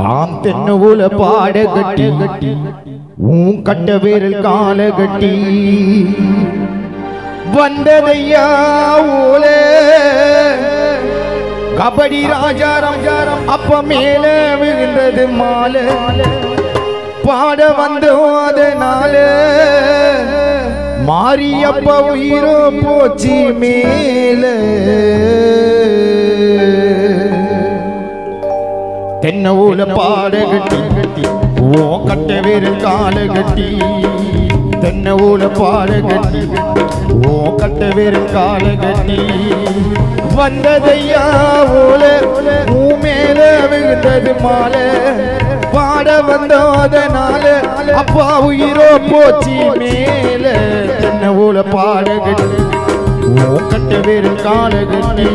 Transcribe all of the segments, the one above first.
ஆம் தென்னவுல பாட கட்டி உன் கட்ட வேரல் கால கட்டி வந்ததையா ஓலே கபடி ராஜாரம் அப்ப மேல விழுந்தது மாலை பாட வந்தோம் அதனால மாரியப்ப உயிரோ போச்சு மேல தென்னவுல பாட கட்டி ஓ கட்ட வேரல் கால கட்டி தென்னவுல பாட கட்டி ஓ கட்ட வேரல் கால கட்டி வந்ததையா ஓல ஊ மேல விழுந்தது மாலை பாட வந்தோதனால அப்பா உயிரோ போச்சு மேல தென்னவுல பாட கட்டி ஓ கட்ட வேரல் கால கட்டி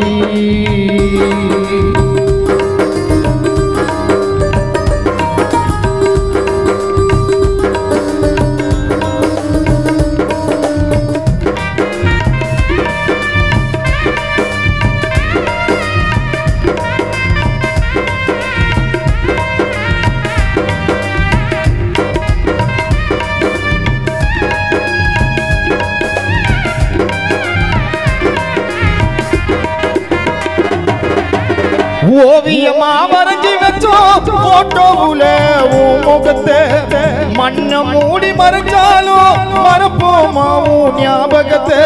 ஓவியமா வரைஞ்சி வச்சோம் போட்டோவுல உன் முகத்தை மண்ண மூடி மறைஞ்சாலும் மறப்போமா உன் ஞாபகத்தை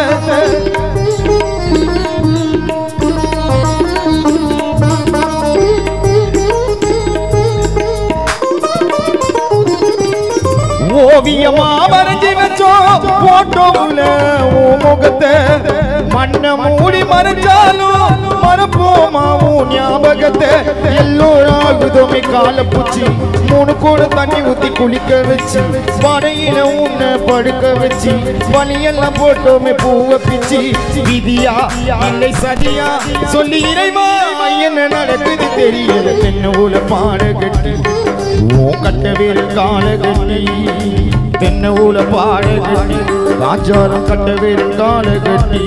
ஓவியமா வரைஞ்சி வச்சோம் போட்டோவுல உன் முகத்தை மண்ண மூடி மறைஞ்சாலும் மறப்போமா உன் ஞாபகத்தை எல்லோராகுதோமே கால பூச்சி 3 கூட தண்ணி ஊத்தி குளிக்க வச்சு வரையில உன்னை படுக்க வச்சு வலியெல்லாம் போட்டோமே பூவை பிச்சு விதியா இல்லை சதியா சொல்லி இறைவா என்ன நடக்குது தெரியல தென்னவுல பாட கட்டி ஓ கட்ட வேரல் கால கட்டி தென்னவுல பாட கட்டி ராஜாரம் கட்ட வேரல் கால கட்டி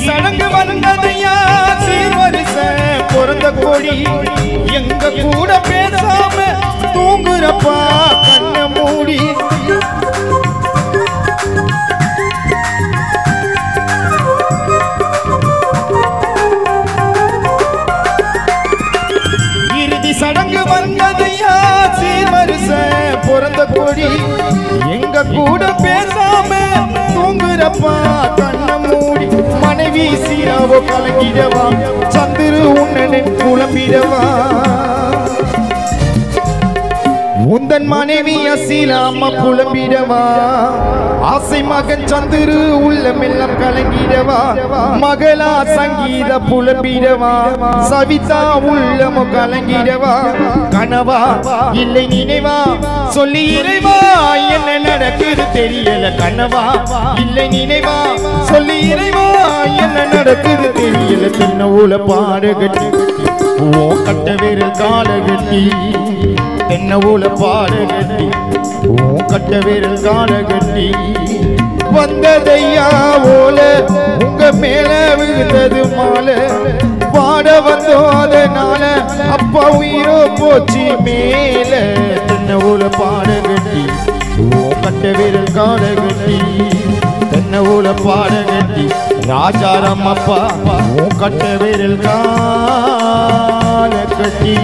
சடங்கு வந்ததையா சீர்வரிச பிறந்த கோடி எங்க கூட பேசாம தூங்குறப்பா கண்ண மூடி இறுதி சடங்கு வந்ததையா சீர்வரிச பிறந்த கோடி எங்க கூட பேசாம தூங்குறப்பா கண்ண மூடி மனைவி சீராவோ கலங்கிடவா சந்திரு உன்னனின் குழம்பிடவா உந்தன் மனைவி அசீலாம குழம்பிடவா ஆசை மகன் சந்திரு உள்ளமெல்லாம் கலங்கிடவா மகளா சங்கீத புலம்பிடவா சவிதா உள்ளமோ கலங்கிடவா கனவா இல்லை நினைவா சொல்லி இறைவா என்ன நடக்குது தெரியல கனவா இல்லை நினைவா சொல்லி இறைவா என்ன நடக்குது தெரியல தென்னவுல பாட கட்டி ஓ கட்ட வேரல் கால கட்டி தென்னவுல பாட கட்டி ஓ கட்ட வேரல் கால கட்டி வந்ததையா ஓல உங்க மேல விழுந்தது மாலை பாட வந்தோம் அதனால அப்பா உயிரோ போச்சு மேல தென்னவுல பாட கட்டி ஓ கட்ட வேரல் கால கட்டி தென்னவுல பாட கட்டி ராஜாராம் அப்பா ஓ கட்ட வேரல் கால கட்டி